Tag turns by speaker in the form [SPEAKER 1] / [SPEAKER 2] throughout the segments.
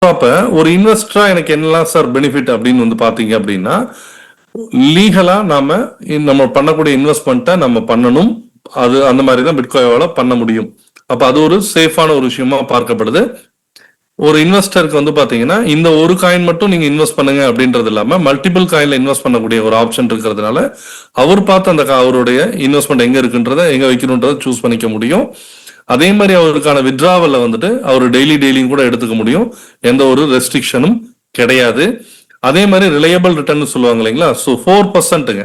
[SPEAKER 1] அப்ப ஒரு இன்வெஸ்டரா எனக்கு என்னெல்லாம் சார் பெனிஃபிட் அப்படின்னு வந்து பாத்தீங்க அப்படின்னா, லீகலா நம்ம பண்ணக்கூடிய இன்வெஸ்ட்மெண்ட்டை நம்ம பண்ணணும். அது அந்த மாதிரி தான் பிட்காயினால பண்ண முடியும். அப்ப அது ஒரு சேஃபான ஒரு விஷயமா பார்க்கப்படுது. ஒரு இன்வெஸ்டருக்கு வந்து பாத்தீங்கன்னா இந்த ஒரு காயின் மட்டும் நீங்க இன்வெஸ்ட் பண்ணுங்க அப்படின்றது இல்லாம மல்டிபிள் காயின்ல இன்வெஸ்ட் பண்ணக்கூடிய ஒரு ஆப்ஷன் இருக்கிறதுனால அவர் பார்த்து அந்த அவருடைய இன்வெஸ்ட்மெண்ட் எங்க இருக்குன்றத எங்க வைக்கணும்ன்றத சூஸ் பண்ணிக்க முடியும். அதே மாதிரி அவருக்கான வித்ராவல்ல வந்துட்டு அவர் டெய்லியும் கூட எடுத்துக்க முடியும். எந்த ஒரு ரெஸ்ட்ரிக்ஷனும் கிடையாது. அதே மாதிரி ரிலையபிள் ரிட்டர்ன் சொல்லுவாங்க இல்லைங்களா? ஸோ 4%ங்க.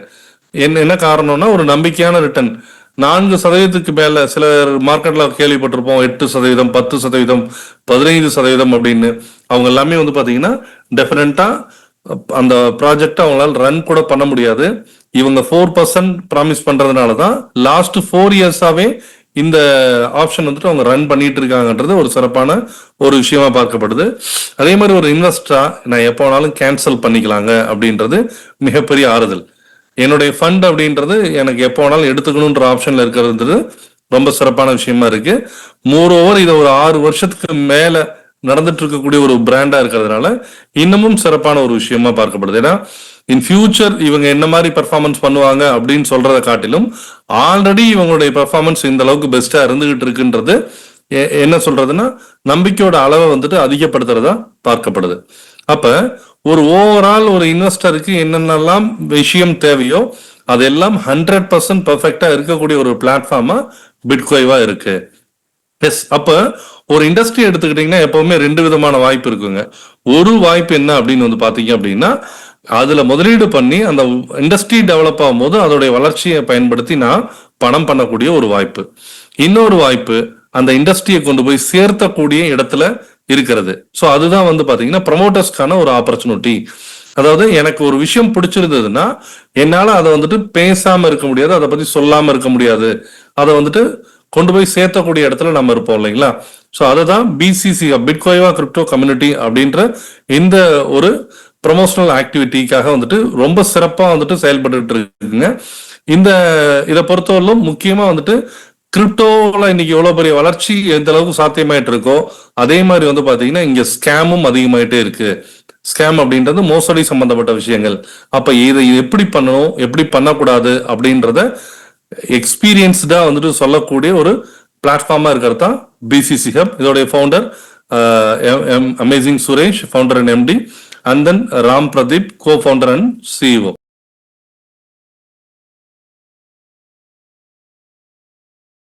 [SPEAKER 1] என்ன காரணம்னா ஒரு நம்பிக்கையான ரிட்டர்ன் 4% மேல சில மார்க்கெட்ல கேள்விப்பட்டிருப்போம் 8%, 10%, 15% அப்படின்னு. அவங்க எல்லாமே வந்து பாத்தீங்கன்னா டெஃபினட்டா அந்த ப்ராஜெக்ட் அவங்களால ரன் கூட பண்ண முடியாது. இவங்க 4% ப்ராமிஸ் பண்றதுனாலதான் லாஸ்ட் 4 இயர்ஸாவே இந்த ஆப்ஷன் வந்துட்டு அவங்க ரன் பண்ணிட்டு இருக்காங்கன்றது ஒரு சிறப்பான ஒரு விஷயமா பார்க்கப்படுது. அதே மாதிரி ஒரு இன்வெஸ்டரா நான் எப்போ வேணாலும் கேன்சல் பண்ணிக்கலாங்க அப்படின்றது மிகப்பெரிய ஆறுதல். என்னுடைய ஃபண்ட் அப்படின்றது எனக்கு எப்போ வேணாலும் எடுத்துக்கணுன்ற ஆப்ஷன்ல இருக்கிறது ரொம்ப சிறப்பான விஷயமா இருக்கு. மோர் ஓவர் இதை ஒரு 6 வருஷத்துக்கு மேல நடந்துட்டு இருக்கக்கூடிய ஒரு பிராண்டா இருக்கிறதுனால இன்னமும் சிறப்பான ஒரு விஷயமா பார்க்கப்படுது. ஏன்னா இன் ஃபியூச்சர் இவங்க என்ன மாதிரி பெர்ஃபார்மன்ஸ் பண்ணுவாங்க அப்படின்னு சொல்றதை காட்டிலும் ஆல்ரெடி இவங்களுடைய பெர்ஃபார்மன்ஸ் இந்த அளவுக்கு பெஸ்டா இருந்துகிட்டு இருக்குன்றது என்ன சொல்றதுன்னா நம்பிக்கையோட அளவை வந்துட்டு அதிகப்படுத்துறதா பார்க்கப்படுது. அப்ப ஒரு ஓவரால் ஒரு இன்வெஸ்டருக்கு என்னென்னலாம் விஷயம் தேவையோ அதெல்லாம் 100% பெர்ஃபெக்டா இருக்கக்கூடிய ஒரு பிளாட்ஃபார்மா பிட்காயினா இருக்கு. எஸ், அப்ப ஒரு இண்டஸ்ட்ரி எடுத்துக்கிட்டீங்கன்னா எப்பவுமே 2 விதமான வாய்ப்பு இருக்குங்க. ஒரு வாய்ப்பு என்ன அப்படின்னு வந்து பாத்தீங்க அப்படின்னா அதுல முதலீடு பண்ணி அந்த இண்டஸ்ட்ரி டெவலப் ஆகும்போது அதோடைய வளர்ச்சியை பயன்படுத்தி நான் பணம் பண்ணக்கூடிய ஒரு வாய்ப்பு. இன்னொரு வாய்ப்பு அந்த இண்டஸ்ட்ரியை கொண்டு போய் சேர்த்தக்கூடிய இடத்துல இருக்கிறது. ஸோ அதுதான் வந்து பாத்தீங்கன்னா ப்ரமோட்டர்ஸ்க்கான ஒரு ஆப்பர்ச்சுனிட்டி. அதாவது எனக்கு ஒரு விஷயம் பிடிச்சிருந்ததுன்னா என்னால அதை வந்துட்டு பேசாம இருக்க முடியாது, அதை பத்தி சொல்லாம இருக்க முடியாது, அதை வந்துட்டு கொண்டு போய் சேர்த்தக்கூடிய இடத்துல நம்ம இருப்போம் இல்லைங்களா? ஸோ அதுதான் பிசிசி பிட்காயினா கிரிப்டோ கம்யூனிட்டி அப்படின்ற இந்த ஒரு ப்ரொமோஷனல் ஆக்டிவிட்டிக்காக வந்துட்டு ரொம்ப சிறப்பா வந்துட்டு செயல்பட்டு இருக்குங்க. இதை பொறுத்தவரையிலும் முக்கியமா வந்துட்டு கிரிப்டோல இன்னைக்கு எவ்வளவு பெரிய வளர்ச்சி எந்த அளவுக்கு சாத்தியமாயிட்டு இருக்கோ அதே மாதிரி வந்து பாத்தீங்கன்னா இங்க ஸ்கேமும் அதிகமாயிட்டே இருக்கு. ஸ்கேம் அப்படின்றது மோசடி சம்பந்தப்பட்ட விஷயங்கள். அப்ப இதை எப்படி பண்ணணும் எப்படி பண்ணக்கூடாது அப்படின்றத எக்ஸ்பீரியன்ஸ்டா வந்துட்டு சொல்லக்கூடிய ஒரு பிளாட்ஃபார்மா இருக்கிறது தான் பிசிசி ஹப். இதோடைய founder amazing Suresh, founder and MD, and then Ram Pradeep, co-founder and CEO.